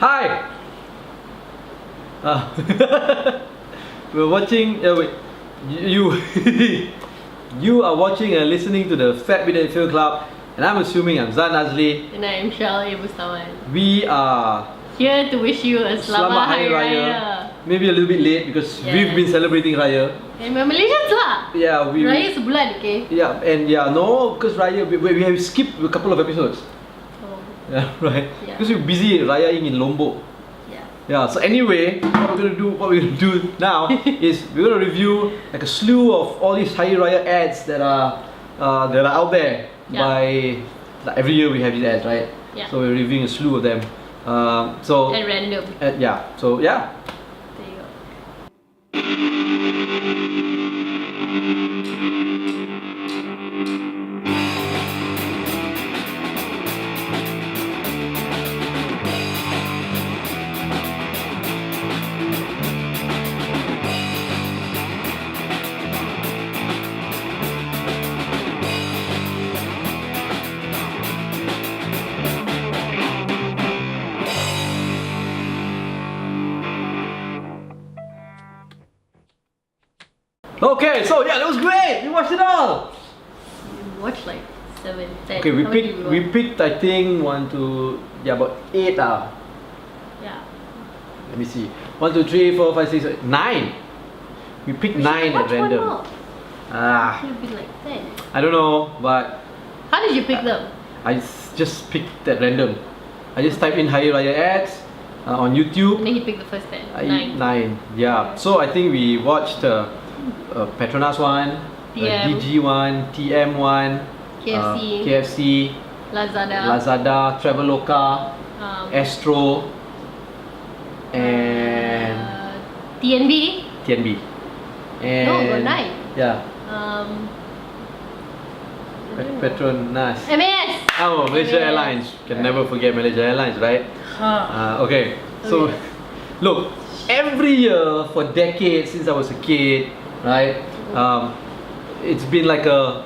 Hi! We're watching. Wait. You. You are watching and listening to the Fat Bidin Film Club, and I'm assuming I'm Zan Azli. And I'm Shirley Bustaman. We are Here to wish you a Selamat Hari Raya. Maybe a little bit late because we've been celebrating Raya. And we're Malaysians lah. Yeah, we. Raya sebulan, okay? Yeah, and no, because Raya we have skipped a couple of episodes. Oh. Yeah, right. Yeah. Because we're busy Rayaing in Lombok. Yeah. Yeah. So anyway, what we're gonna do now is we're gonna review like a slew of all these Hari Raya ads that are out there. Yeah. Like every year we have these ads, right? Yeah. So we're reviewing a slew of them. At random. Yeah. So yeah. There you go. Okay. So yeah, that was great. We watched it all. We watched like 7, 10. Okay, How many did we watch? picked I think 1, 2, about 8 Yeah. Let me see. 1, 2, 3, 4, 5, 6, 9. We picked We 9 should at watch one random. more. Ah, Should have been like 10. I don't know, but How did you pick them? I just picked at random. I just typed in Hari Raya Ads on YouTube. And then he picked the first 10. 9. 9. Yeah. So I think we watched Petronas one, TM. DG one, TM one, KFC. KFC, Lazada, Traveloka, Astro, and TNB. TNB. And No, got 9. Yeah. Petronas. MAS. Oh, Malaysia MAS. Airlines. Can never forget Malaysia Airlines, right? Okay. So, Okay. look, every year for decades since I was a kid, right? It's been like a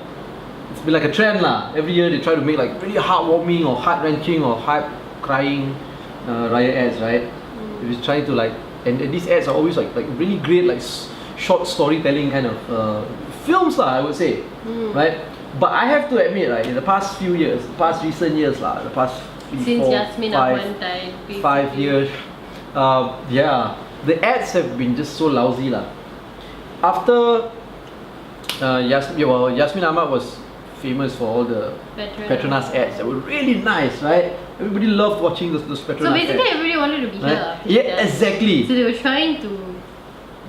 trend lah. Every year they try to make like really heartwarming or heart-wrenching or heart-crying Raya ads, right? They're trying to like, and these ads are always like really great like short storytelling kind of films lah, I would say, right? But I have to admit, right, in the past few years, recent years lah, the past 3, Since 4, Yasmin 5, 5 years, yeah, the ads have been just so lousy lah. After Yasmin Ahmad was famous for all the Petronas ads that were really nice, right? Everybody loved watching those Petronas So basically ads. everybody wanted to be Right? here. Yeah, exactly. So they were trying to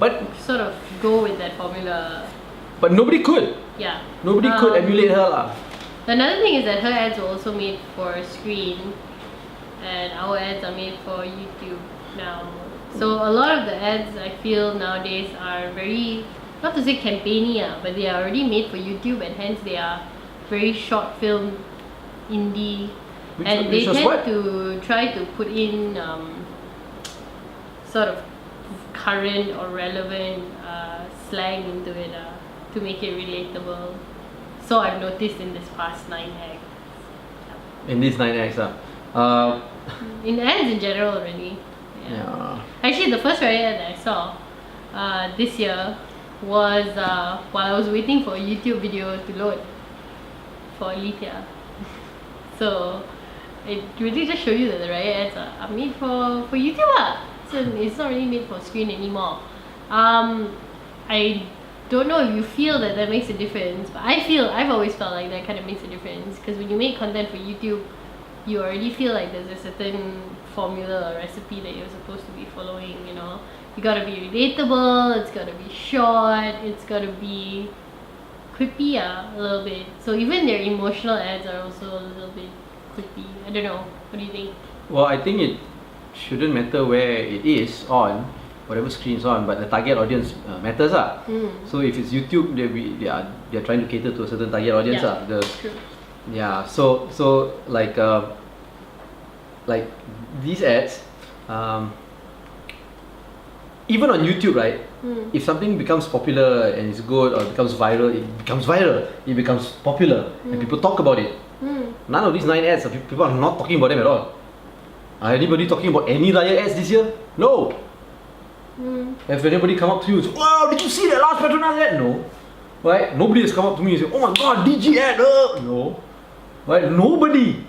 But sort of go with that formula. nobody could. Yeah. Nobody could emulate her lah. Another thing is that her ads were also made for screen, and our ads are made for YouTube now. So a lot of the ads I feel nowadays are very, not to say campaigny, but they are already made for YouTube, and hence they are very short film, indie, and they which was tend what? to try to put in sort of current or relevant slang into it to make it relatable. So I've noticed in this past 9 ads. In these 9 acts, In ads in general, really. yeah. Actually, the first Raya ad that I saw this year was while I was waiting for a YouTube video to load for Alithia. So it really just shows you that the Raya ads are made for YouTube. So it's not really made for screen anymore. I don't know if you feel that makes a difference, but I've always felt like that kind of makes a difference, because when you make content for YouTube, you already feel like there's a certain formula or recipe that you're supposed to be following, you know. You gotta be relatable, it's gotta be short, it's gotta be quippy a little bit. So even their emotional ads are also a little bit quippy. I don't know. What do you think? Well, I think it shouldn't matter where it is on, whatever screen it's on, but the target audience matters lah. So if it's YouTube, they're trying to cater to a certain target audience lah. True. Yeah. So like these ads, even on YouTube, right? If something becomes popular and it's good or becomes viral, it becomes popular and people talk about it. None of these 9 ads, people are not talking about them at all. Are anybody talking about any Raya ads this year? No. Have anybody come up to you and say, wow, did you see that last Petronas ad? No. Right? Nobody has come up to me and say, oh my god, DG ad. No. Right? Nobody.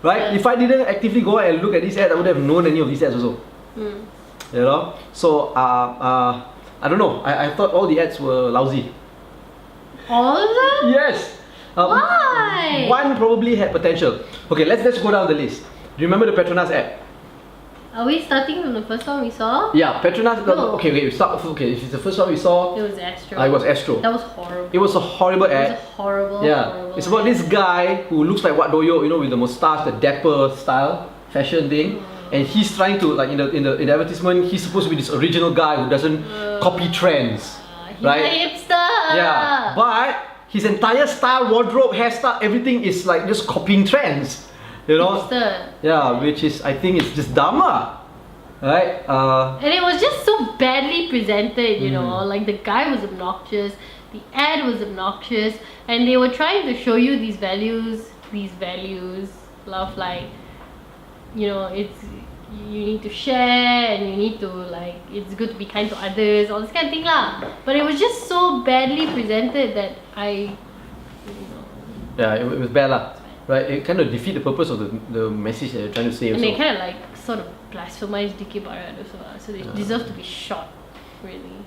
Right? If I didn't actively go and look at these ads, I would have known any of these ads also. You know? So, I don't know. I thought all the ads were lousy. All of them? Yes. Why? One probably had potential. Okay, let's go down the list. Do you remember the Petronas ad? Are we starting from the first one we saw? Yeah, Petronas. No. Okay, we start. Okay, if it's the first one we saw. It was Astro. It was Astro. That was horrible. It was a horrible ad. It was a horrible. It's about this guy who looks like Wat Doyo, you know, with the mustache, the dapper style, fashion thing. And he's trying to, like, in the advertisement, he's supposed to be this original guy who doesn't copy trends. He's right? a hipster. Yeah, but his entire style, wardrobe, hairstyle, everything is like just copying trends. You know? Hipster. Yeah, which is, I think it's just dumb. Right? And it was just so badly presented, you know, like the guy was obnoxious, the ad was obnoxious, and they were trying to show you these values, love, like, you know, it's, you need to share and you need to, like, it's good to be kind to others, all this kind of thing lah. But it was just so badly presented that yeah, it was bad lah. Right? It kind of defeat the purpose of the message that they're trying to say. And also. they kind of like sort of blasphemized Dikir Barat also, so they deserve to be shot, really.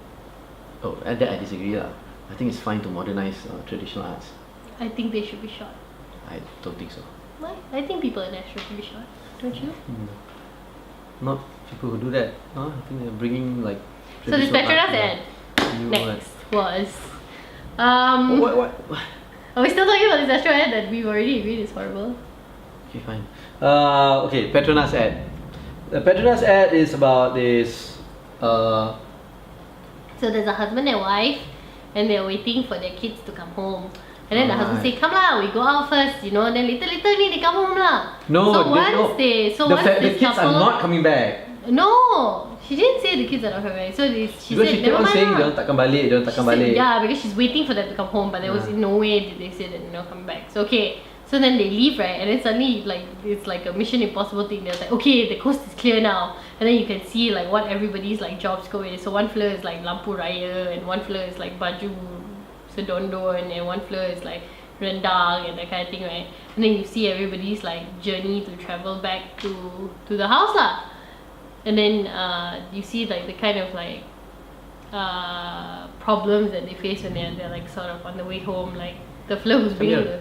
Oh, and that I disagree lah. I think it's fine to modernize traditional arts. I think they should be shot. I don't think so. Why? I think people in Astro should be shot, don't you? Not people who do that. I think they're bringing like. So this traditional Petronas art, ad next was What? are we still talking about this Astro ad that we've already agreed is horrible? Okay, fine. Okay, Petronas ad. The Petronas ad is about this. So there's a husband and wife, and they're waiting for their kids to come home. And then the husband say, "Come lah, we go out first, you know." Then later they come home lah. No, So once the kids are not coming back. No, she didn't say the kids are not coming back. So she Because said, she kept "Never on mind saying lah." dia takkan balik, dia takkan She said, balik. yeah, because she's waiting for them to come home, but there was in no way did they say that they're not coming back. So okay, so then they leave, right? And then suddenly, like, it's like a Mission Impossible thing. They're like, okay, the coast is clear now, and then you can see like what everybody's like job scope is. So one floor is like Lampu Raya, and one floor is like Baju Sedondo, and then one floor is like rendang and that kind of thing, right? And then you see everybody's like journey to travel back to the house lah. And then you see like the kind of like problems that they face when they're like sort of on the way home, like the floor who's bringing the...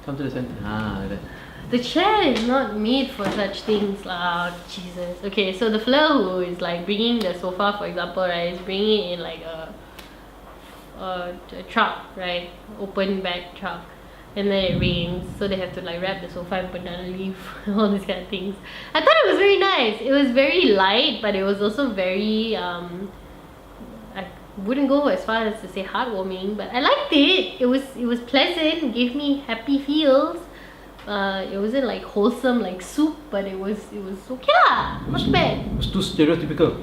Come to the center. Like that. The chair is not made for such things lah. Oh, Jesus. Okay, so the floor who is like bringing the sofa, for example, right, is bringing it in like a truck, right, open back truck, and then it rains, so they have to like wrap the sofa in banana leaf, all these kind of things. I thought it was very nice. It was very light, but it was also very I wouldn't go as far as to say heartwarming, but I liked it. It was pleasant, gave me happy feels. It wasn't like wholesome like soup, but it was okay lah, not too bad. It was too stereotypical.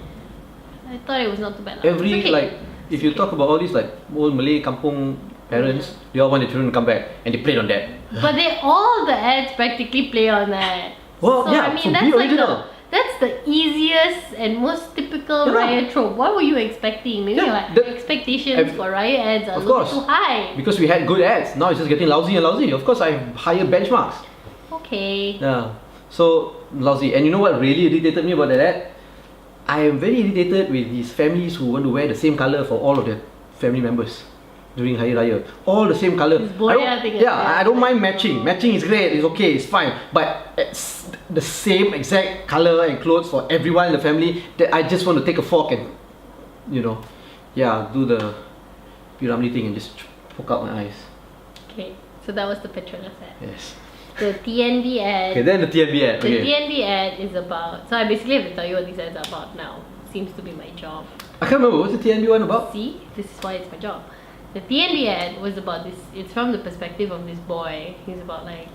I thought it was not too bad lah. Every It's okay. like, if you talk about all these like old Malay kampung parents, they all want their children to come back, and they played on that. But all the ads practically play on that. Well, so, yeah, I mean, so that's be like original. that's the easiest and most typical Yeah. Raya trope. What were you expecting? Maybe Yeah, your expectations for Raya ads are a Of little course. too high. Because we had good ads, now it's just getting lousy and lousy. Of course, I have higher benchmarks. Okay. Yeah, so lousy. And you know what really irritated me about that ad? I am very irritated with these families who want to wear the same color for all of their family members during Hari Raya. All the same color. This boya thing. I don't mind matching. Matching is great, it's okay, it's fine. But it's the same exact color and clothes for everyone in the family that I just want to take a fork and, you know, do the Piramli thing and just poke out my eyes. Okay. So that was the Petronas ad. Yes. The TNB ad. Okay, then the TNB ad. The Okay. TNB ad is about. So I basically have to tell you what these ads are about now. Seems to be my job. I can't remember, what's the TNB one about? See, this is why it's my job. The TNB ad was about this. It's from the perspective of this boy. He's about like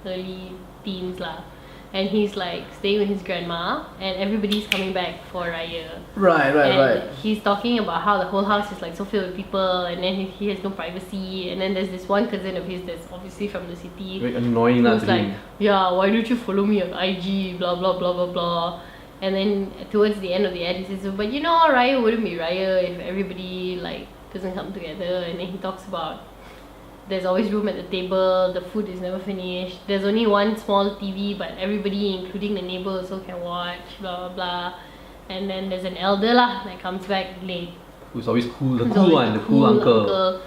early teens lah, and he's like staying with his grandma, and everybody's coming back for Raya. Right, And he's talking about how the whole house is like so filled with people, and then he has no privacy. And then there's this one cousin of his that's obviously from the city. Very annoying lah. Who's like, yeah, why don't you follow me on IG? Blah blah blah blah blah. And then towards the end of the ad, he says, but you know, Raya wouldn't be Raya if everybody like doesn't come together. And then he talks about there's always room at the table, the food is never finished, there's only one small TV but everybody including the neighbor also can watch, blah blah blah. And then there's an elder lah that comes back late. Who's always cool, the Who's cool always one, the cool uncle.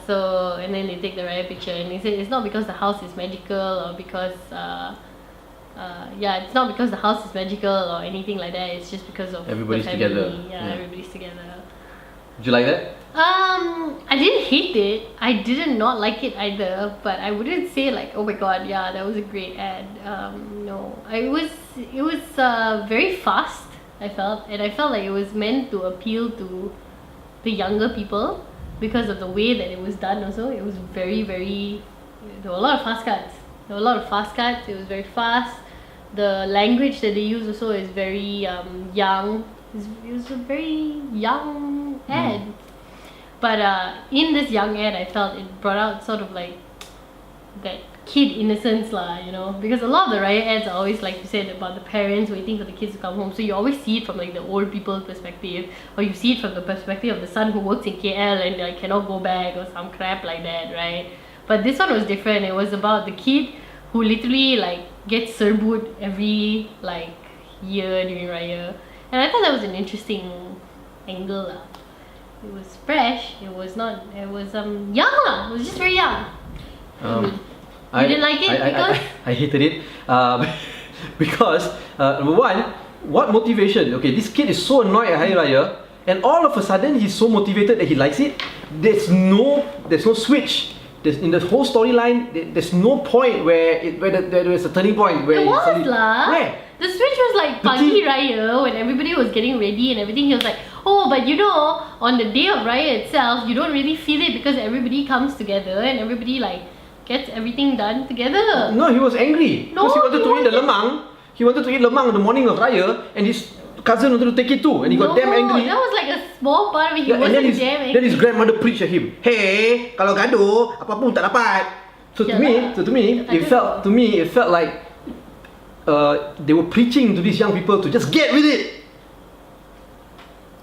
So and then they take the Raya picture, and they say it's not because the house is magical or because it's not because the house is magical or anything like that, it's just because of Everybody's the family. together. Yeah, everybody's together. Did you like that? I didn't hate it. I didn't not like it either, but I wouldn't say like, oh my god, yeah, that was a great ad. No, it was very fast. I felt, and I felt like it was meant to appeal to the younger people because of the way that it was done. Also, it was very there were a lot of fast cuts. It was very fast. The language that they use also is very young. It was a very young ad. But in this young ad, I felt it brought out sort of like that kid innocence lah, you know, because a lot of the Raya ads are always, like you said, about the parents waiting for the kids to come home. So you always see it from like the old people's perspective, or you see it from the perspective of the son who works in KL and like cannot go back or some crap like that, right? But this one was different. It was about the kid who literally like gets serbud every like year during Raya, and I thought that was an interesting angle lah. It was fresh. It was not. It was young lah. It was just very young. You didn't like it because I hated it because number one, what motivation? Okay, this kid is so annoyed at Hari Raya, and all of a sudden he's so motivated that he likes it. There's no switch. In the whole storyline, there's no point where there was a turning point where it was lah. Where? The switch was like Pagi Raya when everybody was getting ready and everything. He was like, oh, but you know, on the day of Raya itself, you don't really feel it because everybody comes together and everybody like gets everything done together. No, he was angry because he wanted to eat the lemang. He wanted to eat lemang on the morning of Raya, and his cousin wanted to take it too, and he got damn angry. That was like a small part of it. He wasn't damn angry. Then his grandmother preached at him. Hey, kalau gaduh, apa pun tak dapat. So to me, it felt like they were preaching to these young people to just get with it.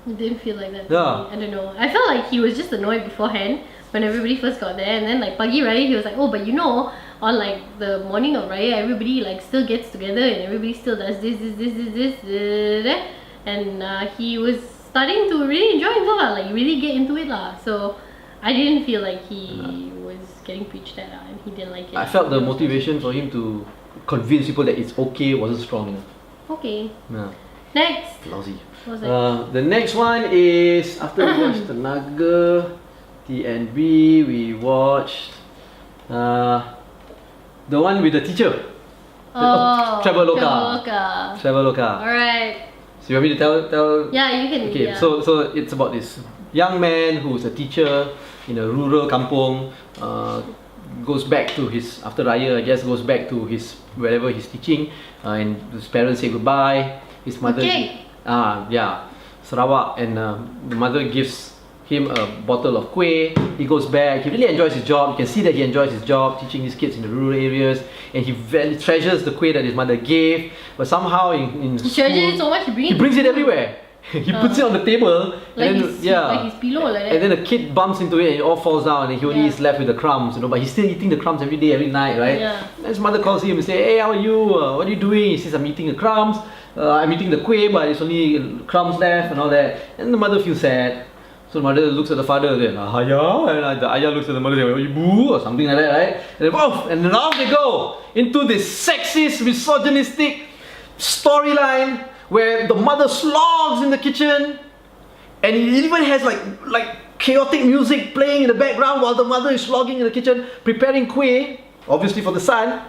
It didn't feel like that. Yeah. I don't know. I felt like he was just annoyed beforehand when everybody first got there, and then like Pagi Raya, he was like, oh, but you know, on like the morning of Raya, everybody like still gets together and everybody still does this, and he was starting to really enjoy himself, like really get into it lah. So I didn't feel like he was getting preached at, and he didn't like it. I felt the motivation for him to convince people that it's okay wasn't strong enough. Okay. Yeah. Next. Lousy. What was that? The next one is after we watched Tenaga, TNB, we watched the one with the teacher. Traveloka. Alright. So you want me to tell? Yeah, you can. Okay, yeah. so it's about this young man who's a teacher in a rural kampung. Goes back to his, after Raya, I guess, goes back to his wherever he's teaching, and his parents say goodbye. His mother, Sarawak, and the mother gives him a bottle of kueh. He goes back. He really enjoys his job. You can see that he enjoys his job teaching his kids in the rural areas, and he very treasures the kueh that his mother gave. But somehow in he school, treasures it so much. he brings it everywhere. He puts it on the table, like and his, then like his pillow, like that. and then the kid bumps into it and it all falls down, and he only is left with the crumbs, you know. But he's still eating the crumbs every day, every night, right? Yeah. And his mother calls him and say, "Hey, how are you? What are you doing?" He says, "I'm eating the crumbs. I'm eating the kueh, but it's only crumbs left and all that." And the mother feels sad. So the mother looks at the father, then Ayah, and the Ayah looks at the mother, Ibu, or something like that, right? And then off they go into this sexist, misogynistic storyline where the mother slogs in the kitchen, and it even has like chaotic music playing in the background while the mother is slogging in the kitchen preparing kueh, obviously for the son,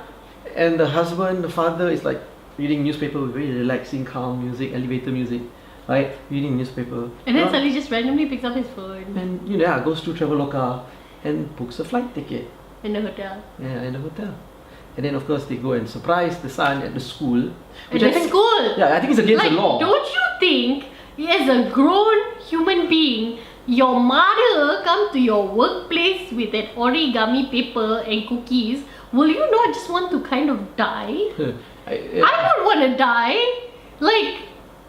and the husband, the father, is like reading newspaper with very relaxing, calm music, elevator music. Right, reading newspaper. And then suddenly just randomly picks up his phone. And goes to Traveloka and books a flight ticket. In the hotel. Yeah, in the hotel. and then of course they go and surprise the son at the school. At the school? Yeah, I think it's against Like, the law. don't you think, as a grown human being, your mother come to your workplace with an origami paper and cookies, will you not just want to kind of die? I would want to die. Like,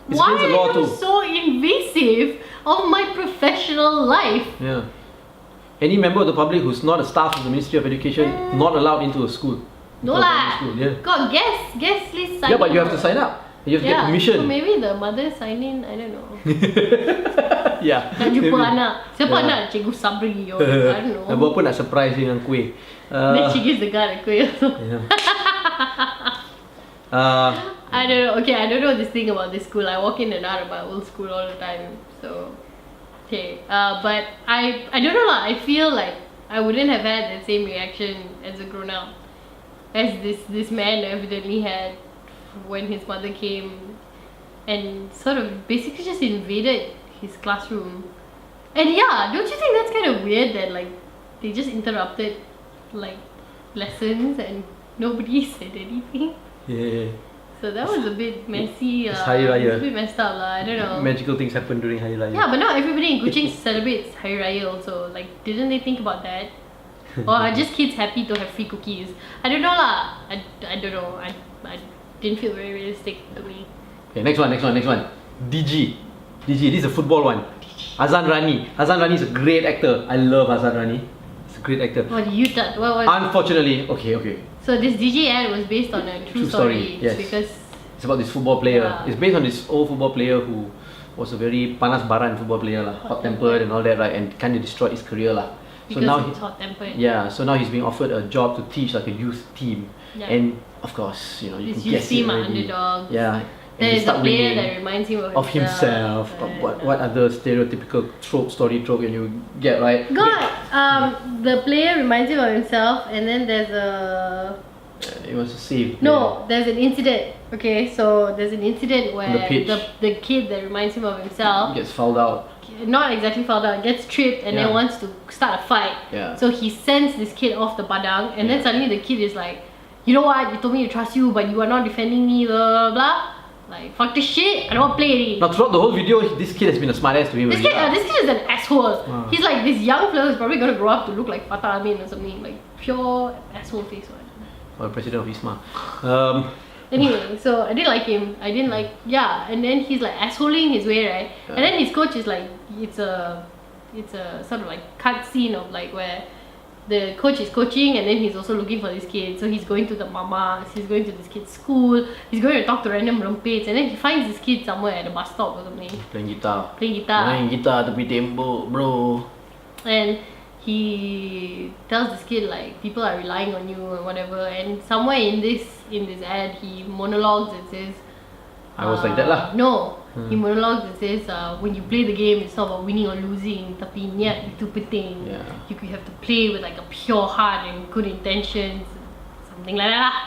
It's why against the law are you too. so invasive of my professional life? Yeah. Any member of the public who's not a staff of the Ministry of Education not allowed into a school. No Into a lah. primary school, yeah. God, guess list sign Yeah, but you up. have to sign up. You have to get So permission. maybe the mother sign in, I don't know. Yeah. Nak jumpa maybe. anak. Siapa Yeah. anak? Cikgu Sabri or I don't know. Buat apa nak surprise dengan kuih. Then she gives the guy a kuih also. Yeah. I don't know. Okay, I don't know this thing about this school. I walk in and out of my old school all the time. So, okay. But I don't know lah. I feel like I wouldn't have had the same reaction as a grown up as this man evidently had when his mother came and sort of basically just invaded his classroom. And yeah, don't you think that's kind of weird that like they just interrupted like lessons and nobody said anything? Yeah. So that was a bit messy. It's Hari Raya. It's a bit messed up lah. I don't know. Magical things happen during Hari Raya. Yeah, but now everybody in Kuching celebrates Hari Raya also. Like, didn't they think about that? Or are just kids happy to have free cookies? I don't know lah. I don't know. I didn't feel very realistic to me. Okay, next one. DG, this is a football one. Azan Rani is a great actor. I love Azan Rani. He's a great actor. What did you thought? What was? Unfortunately, okay. So this DJ ad was based on a true story. Yes. Because It's about this football player. Yeah. It's based on this old football player who was a very panas baran football player lah, hot-tempered and all that, right? And kind of destroyed his career lah. So now he's hot-tempered. yeah. So now he's being offered a job to teach like a youth team, Yeah. and of course, you know, you This can youth guess it team are already. underdogs. Yeah. And There's they a start player winning that reminds him of himself. and, What other stereotypical story trope can you get, right? God, the player reminds him of himself, and then there's a It was a save. no, there's an incident. Okay, so there's an incident where the pitch. the kid that reminds him of himself, Gets fouled out. not exactly fall down, gets tripped and then Yeah. wants to start a fight. Yeah. So he sends this kid off the padang, and then Yeah. suddenly the kid is like, you know what? You told me to trust you, but you are not defending me. Blah blah blah. Like, fuck this shit. I don't want to play anymore. Now throughout the whole video, this kid has been a smartass to him. This already kid, lah. this kid is an asshole. Wow. He's like this young fella is probably gonna grow up to look like Fatah Amin or something, like pure asshole face one. Or president of ISMA. Anyway, so I didn't like him. I didn't like and then he's like assholing his way, right? Yeah. And then his coach is like, it's a sort of like cut scene of like where the coach is coaching and then he's also looking for this kid. So he's going to the mamas, he's going to this kid's school, he's going to talk to random rumpets, and then he finds this kid somewhere at the bus stop or something, Playing guitar. playing guitar. Main gitar tepi tembok, bro. And he tells this kid like people are relying on you and whatever, and somewhere in this ad he monologues and says I was like that lah. no, he monologues and says when you play the game it's not about winning or losing, tapi niat itu penting. Yeah. You have to play with like a pure heart and good intentions, something like that lah.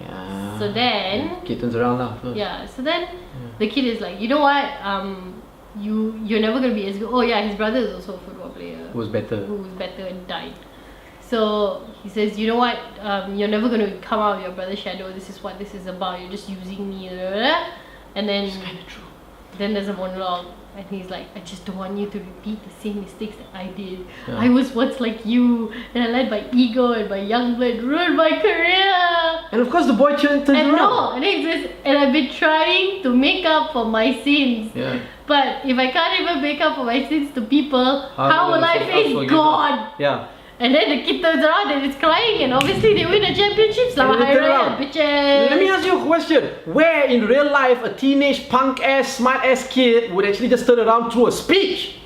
Yeah. So then Kid turns around lah. So. so then the kid is like, you know what, you're never gonna be as good. Oh yeah, his brother is also a football player Who was better? who was better and died. So he says, you know what, you're never going to come out of your brother's shadow. This is what this is about. You're just using me. Blah, blah, blah. And then, It's kind of true. then there's a monologue. And he's like, I just don't want you to repeat the same mistakes that I did. Yeah. I was once like you. And I let my ego and my young blood ruin my career. And of course the boy turns And around. no, and he says, and I've been trying to make up for my sins. Yeah. But if I can't even make up for my sins to people, how will I face forgive God? Yeah. And then the kid turns around and it's crying, and obviously they win a championship. Selamat And Hari they turn Raya, around. bitches. Let me ask you a question. Where in real life a teenage punk ass smart ass kid would actually just turn around through a speech?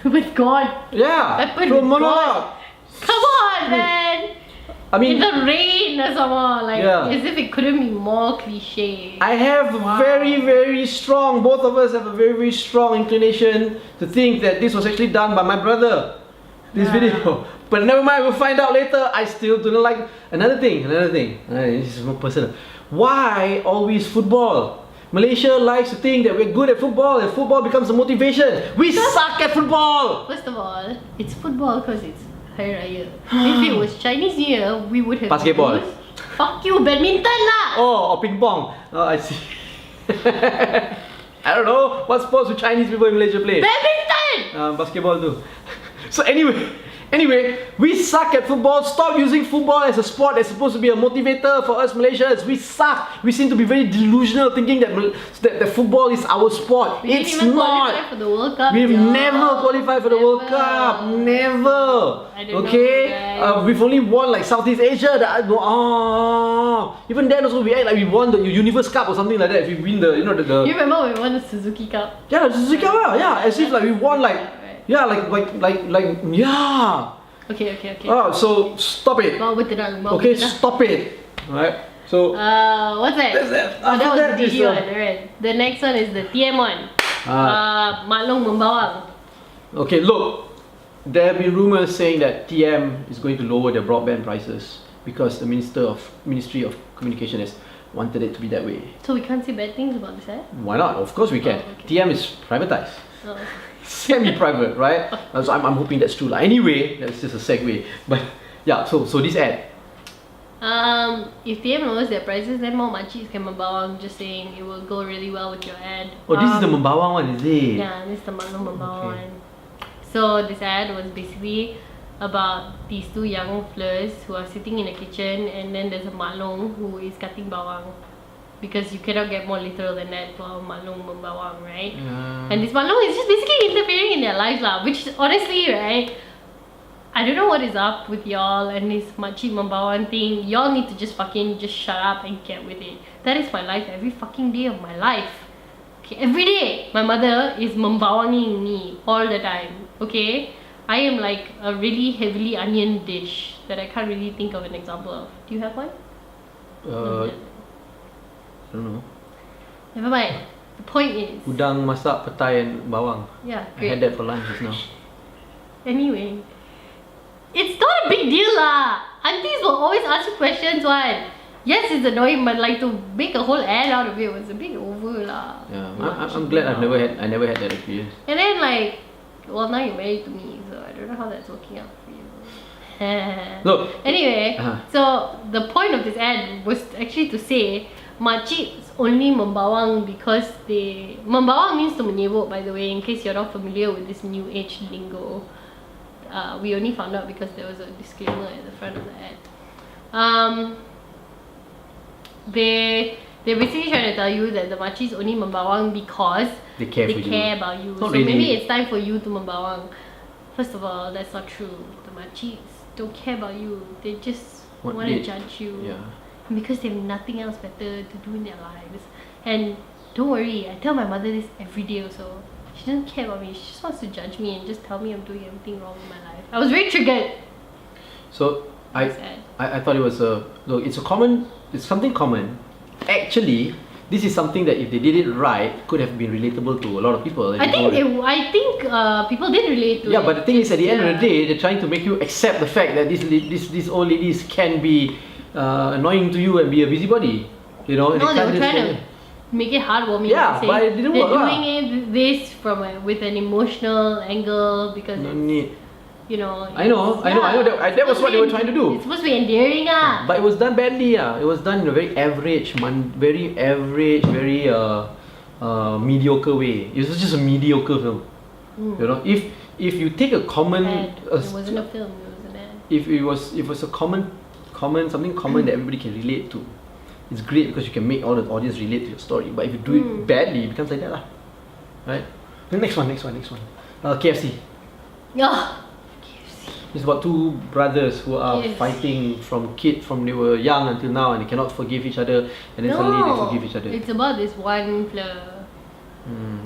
With God. Yeah. Weapon Through a with monologue. Come on, man. I mean, In the rain or something. Like, Yeah. as if it couldn't be more cliche. I have very strong, both of us have a very strong inclination to think that this was actually done by my brother. This video. But never mind, we'll find out later. I still do not like. Another thing. This is more personal. Why always football? Malaysia likes to think that we're good at football and football becomes a motivation. We suck at football! First of all, it's football because it's Hari Raya. If it was Chinese New Year, we would have Basketball. used Fuck you, badminton lah! Oh, or ping pong. Oh, I see. I don't know what sports do Chinese people in Malaysia play. Badminton! Basketball too. So anyway, we suck at football. Stop using football as a sport that's supposed to be a motivator for us Malaysians. We suck. We seem to be very delusional, thinking that football is our sport. We It's didn't even not. qualify for the World Cup. We've yeah. never qualified for the World Cup. Never. I don't Okay. know, We've only won like Southeast Asia. Even then also we act like we won the Universe Cup or something like that. If we win the You remember when we won the Suzuki Cup? yeah, the Suzuki Cup, yeah, as if like we won like Right. yeah, like yeah. Okay. Oh, so stop it. Bawa betul dah. Okay, stop it. Alright. So What's that? That's that. Oh, that After was that the is, DD one, right? The next one is the TM one. Maklong membawang. okay, look, there have been rumors saying that TM is going to lower their broadband prices because the Ministry of Communication has wanted it to be that way. So we can't say bad things about this, eh? Why not? Of course we can. Oh, okay. TM is privatized. Oh. Semi-private, right? So I'm hoping that's true. Anyway, that's just a segue. But yeah, so this ad. If TM lowers their prices, then more makciks can membawang. Just saying, it will go really well with your ad. Oh, this is the Membawang one, is it? Yeah, this is the maklong membawang Okay. one. So this ad was basically about these two young fleurs who are sitting in a kitchen, and then there's a maklong who is cutting bawang. Because you cannot get more literal than that for maklong membawang, right? Yeah. And this maklong is just basically interfering in their lives lah, which honestly, right, I don't know what is up with y'all and this makcik membawang thing. Y'all need to just shut up and get with it. That is my life every fucking day of my life. Okay, every day my mother is membawanging me all the time. Okay, I am like a really heavily onion dish that I can't really think of an example of. Do you have one? I don't know. Never mind. The point is, Udang masak petai and bawang. yeah, I had great. that for lunch just now. Anyway, it's not a big deal lah. Aunties will always ask you questions. One, yes, it's annoying, but like to make a whole ad out of it was a bit over lah. Yeah, I'm glad I never had that experience. And then like, well, now you're married to me, so I don't know how that's working out for you. Look. Anyway, so the point of this ad was actually to say makciks only membawang because membawang means to menyebut, by the way, in case you're not familiar with this new age lingo. We only found out because there was a disclaimer at the front of the ad. They're basically trying to tell you that the makciks only membawang because They care for you. about you. Not So really. maybe it's time for you to membawang. First of all, that's not true. The makciks don't care about you. They just want to judge you. Yeah. Because they have nothing else better to do in their lives. And don't worry, I tell my mother this every day also. She doesn't care about me. She just wants to judge me and just tell me I'm doing everything wrong in my life. I was very triggered. So I Sad. thought it was look, it's something common. Actually, this is something that if they did it right could have been relatable to a lot of people. I think people did relate to it. yeah, but the thing is, at the end of the Yeah. day, they're trying to make you accept the fact that these old ladies can be annoying to you and be a busybody. You know, No, they were just trying say- to make it heartwarming. Yeah, Saying but it didn't they're work lah. doing this with an emotional angle because No it's, need. you know. I know. That was what they were trying to do. It's supposed to be endearing, ah. But it was done badly. It was done in a very average, very mediocre way. It was just a mediocre film. You know, if you take a common, Ad. It wasn't a film. It was an ad. if it was a common something common that everybody can relate to, it's great because you can make all the audience relate to your story. But if you do it badly, it becomes like that lah. Right? The next one. KFC. Yeah. It's about two brothers who are Yes. fighting from they were young until now, and they cannot forgive each other, and then suddenly they forgive each other. It's about this one fleur.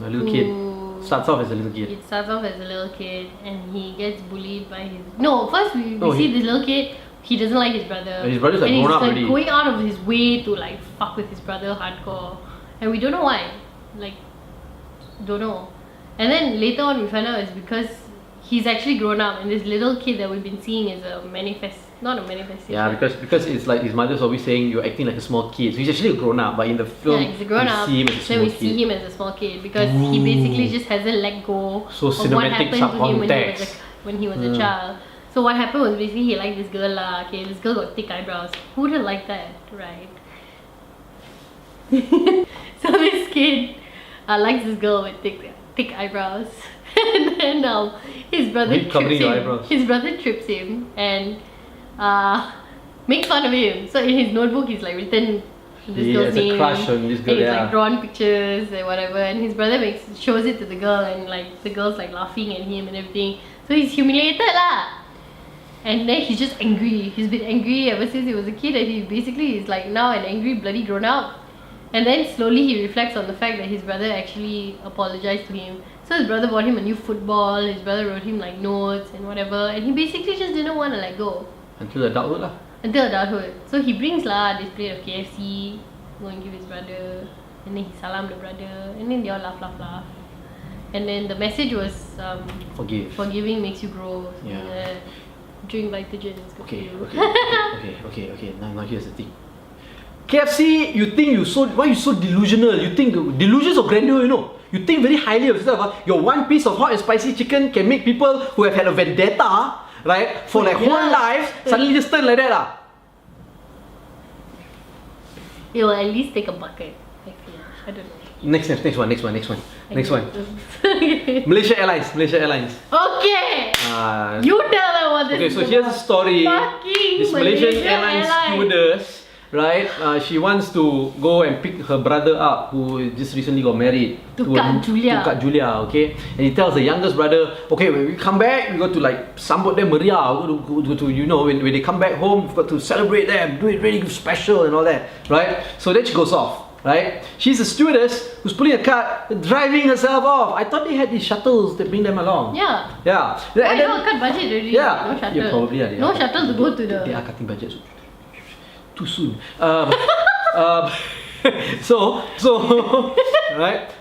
A little kid who- starts off as a little kid. It starts off as a little kid and he gets bullied by his. No, first we No, see this little kid. He doesn't like his brother. And his brother's, like, and he's grown up like already. going out of his way to like fuck with his brother hardcore, and we don't know why. Like, don't know. And then later on we find out it's because he's actually grown up, and this little kid that we've been seeing is not a manifestation. Yeah, because it's like his mother's always saying you're acting like a small kid. So he's actually a grown up, but in the film, he's a grown up. we see him as a Then small we kid. see him as a small kid because he basically just hasn't let go So of what cinematic happened to him subcontext. when he was a child. So what happened was basically he liked this girl lah. Okay, this girl got thick eyebrows. Who wouldn't like that, right? So this kid likes this girl with thick eyebrows. And then his brother trips him. His brother trips him and makes fun of him. So in his notebook he's like written this girl's name. He has a crush on this girl, and he's like drawn pictures and whatever, and his brother shows it to the girl, and like the girl's like laughing at him and everything. So he's humiliated lah. And then he's just angry. He's been angry ever since he was a kid, and he basically is like now an angry bloody grown up. And then slowly he reflects on the fact that his brother actually apologized to him. So his brother bought him a new football, his brother wrote him like notes and whatever, and he basically just didn't want to let go. Until adulthood lah. Until adulthood. So he brings this plate of KFC, go and give his brother, and then he salam the brother, and then they all laugh. And then the message was forgiving makes you grow. Yeah. Drink Vitagen. Okay. Now here's the thing. KFC, you think why you so delusional? You think delusions of grandeur, you know. You think very highly of yourself. Your one piece of hot and spicy chicken can make people who have had a vendetta, right, for like whole life, suddenly just turn like that lah. It will at least take a bucket, I feel. I don't know. Next one. Malaysia Airlines. Okay! You tell them what this is. Okay, so here's the story. This Malaysian Airlines stewardess, right? She wants to go and pick her brother up, who just recently got married to Kak Julia, okay? And he tells the youngest brother, okay, when we come back, we got to like sambut them meriah. Go to you know, when they come back home, we've got to celebrate them, do it really special and all that, right? So then she goes off. Right? She's a stewardess who's pulling a cart, driving herself off. I thought they had these shuttles that bring them along. Yeah. And then, cut budget already. Yeah. No shuttle. Yeah, probably are. No shuttle to go to the... They are cutting budget too soon. So right?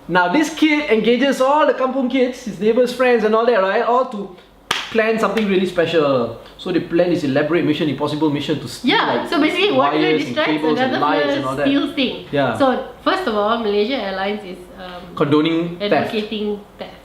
Now this kid engages all the kampung kids, his neighbors, friends and all that, right? All to plan something really special. So they plan this elaborate Mission Impossible mission to steal so basically one girl distracts, another one steals things. Yeah. So first of all, Malaysia Airlines is condoning advocating theft.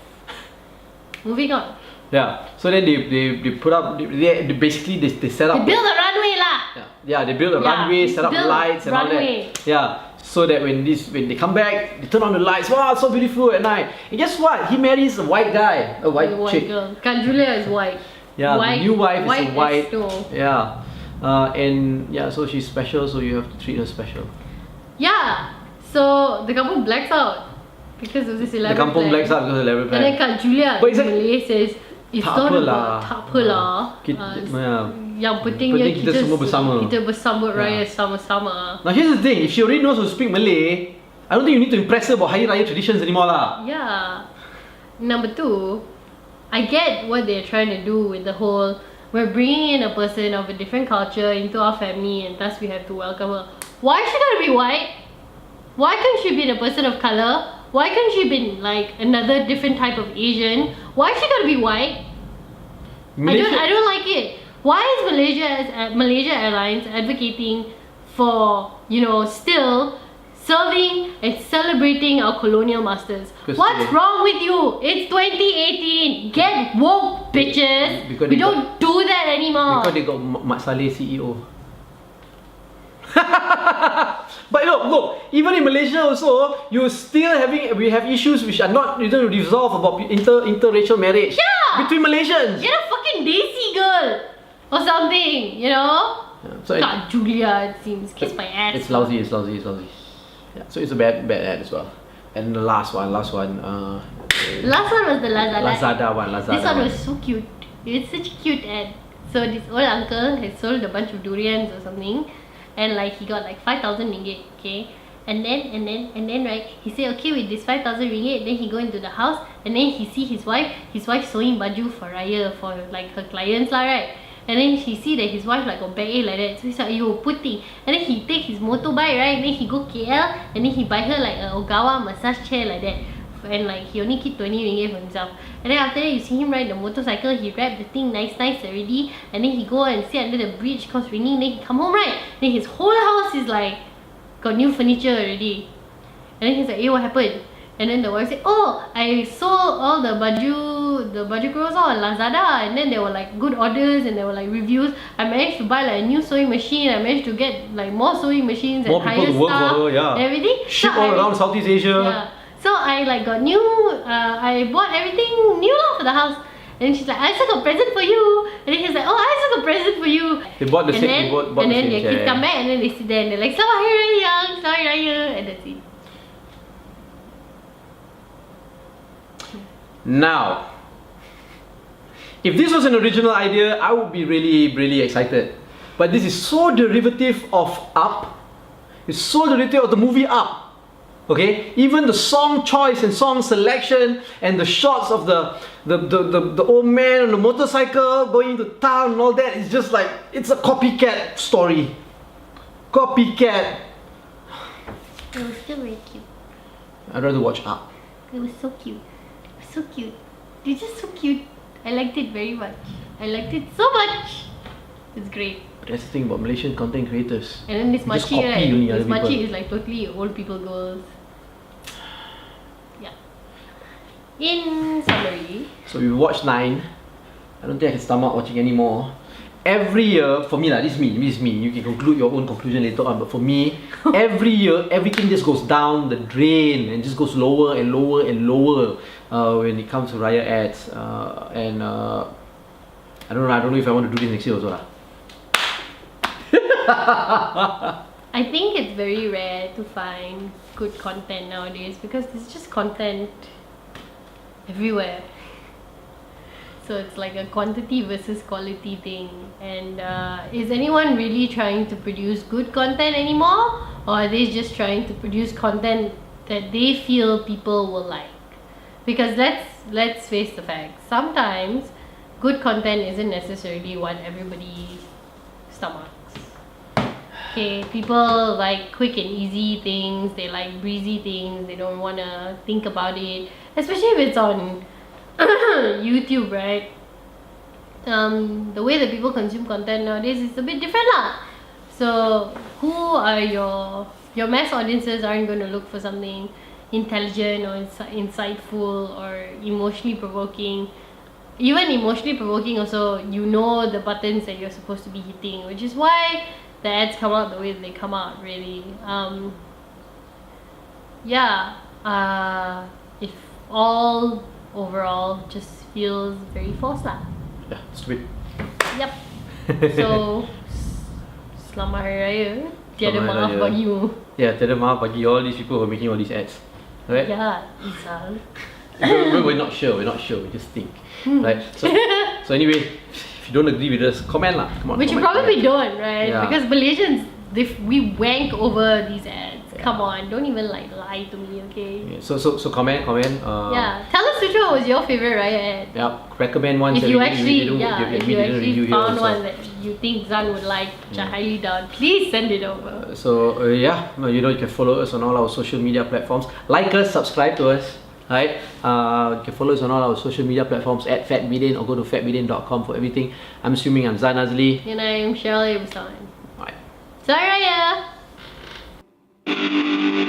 Moving on. Yeah. So then they put up they basically they set up. They build a runway lah. Yeah, they build a runway, set up lights and all that. Yeah. So that when they come back, they turn on the lights. Wow, so beautiful at night. And guess what? He marries a white guy, a white chick. Girl. Kak Julia is white. Yeah, white, the new wife is a white. Yeah. And yeah, so she's special. So you have to treat her special. Yeah. So the kampung blacks out because of this elaborate plan. The kampung blacks out because of the elaborate plan. And then Kak Julia in Malay says, it's not about tak apalah. Yang pentingnya kita semua bersama. Kita bersambut raya sama-sama. Now here's the thing, if she already knows how to speak Malay, I don't think you need to impress her about Hari Raya traditions anymore lah. Yeah. Number two, I get what they're trying to do with the whole, we're bringing in a person of a different culture into our family and thus we have to welcome her. Why she gotta be white? Why can't she be a person of color? Why can't she be like another different type of Asian? Why she gotta be white? I don't like it. Why is Malaysia Airlines advocating for, still serving and celebrating our colonial masters? What's wrong with you? It's 2018. Get woke, bitches. We don't do that anymore. Because they got Mat Saleh CEO. But look, even in Malaysia also, we have issues which are not resolved about interracial marriage. Yeah. Between Malaysians. Get a fucking Desi girl or something, Yeah, so Kak Julia, it seems. Kiss my ass. It's lousy. Yeah, so it's a bad ad as well. And the last one. Last one was the Lazada one. This one was so cute. It's such a cute ad. So this old uncle had sold a bunch of durians or something, and like he got like 5,000 ringgit, okay? And then right, he said, okay, with this 5,000 ringgit, then he go into the house, and then he see his wife sewing baju for Raya for like her clients lah, right? And then he see that his wife like got bag like that, so he's like, yo, putting. And then he take his motorbike, right? And then he go KL, and then he buy her like a Ogawa massage chair like that. And like he only keep 20 ringgit for himself. And then after that you see him ride the motorcycle, he wrap the thing nice already, and then he go and sit under the bridge cause raining, then he come home, right? Then his whole house is like got new furniture already. And then he's like, hey, what happened? And then the wife said, oh, I sold all the baju the baju kurus on Lazada, and then there were like good orders and there were like reviews. I managed to buy like a new sewing machine. I managed to get like more sewing machines More and people higher to work staff, for her, yeah. everything. Ship So all around Southeast Asia. Yeah. So I like got new. I bought everything new for the house. And she's like, I also got a present for you. And then he's like, oh, I also got a present for you. They bought the and same. then, They bought and the then same their chair. kids come back and then they sit there and they're like, Selamat Hari Raya, Yang, Selamat Hari Raya, and that's it. Now, if this was an original idea, I would be really excited. But this is so derivative of Up. It's so derivative of the movie Up. Okay, even the song choice and song selection and the shots of the old man on the motorcycle going to town and all that, it's just like, it's a copycat story. Copycat. It was still very cute. I'd rather watch Up. It was so cute. It was so cute. They're just so cute. I liked it very much. I liked it so much. It's great. But that's the thing about Malaysian content creators. And then this They just Machi, copy right? only other This Machi people. is like totally old people goals. Yeah. In summary, So we watched 9. I don't think I can stomach watching anymore. Every year, for me this is me. You can conclude your own conclusion later on. But for me, every year, everything just goes down the drain and just goes lower and lower and lower when it comes to Raya ads. I don't know if I want to do this next year also lah. I think it's very rare to find good content nowadays because there's just content everywhere. So it's like a quantity versus quality thing. And is anyone really trying to produce good content anymore? Or are they just trying to produce content that they feel people will like? Because let's face the facts. Sometimes good content isn't necessarily what everybody stomachs. Okay, people like quick and easy things, they like breezy things, they don't want to think about it. Especially if it's on YouTube, right? The way that people consume content nowadays is a bit different lah. So who are your mass audiences aren't going to look for something intelligent or insightful or emotionally provoking. Even emotionally provoking also, you know the buttons that you're supposed to be hitting, which is why the ads come out the way they come out, really. If all overall just feels very forced lah. Yeah, stupid. Yep. So, Selamat Hari Raya. Tiada Selamat Hari maaf Raya. bagimu. Yeah, tiada maaf bagi all these people who are making all these ads. Right? Yeah, Isal. We're not sure, we just think. Right? So anyway, if you don't agree with us, comment lah. Come on. Which you comment, probably comment. don't, right? Yeah. Because Malaysians, we wank over these ads. Yeah. Come on, don't even like lie to me, okay? Yeah, so comment. Yeah, tell us which one was your favorite Raya ad. Yeah, recommend ones If that you we actually, didn't if you review actually here found also. one that you think Zan would like, which I highly doubt, please send it over. So you can follow us on all our social media platforms. Like us, subscribe to us. Right? You can follow us on all our social media platforms at FatBidin or go to fatbidin.com for everything. I'm assuming I'm Zan Azli. And I'm Shirley Busan. Right. Selamat Raya!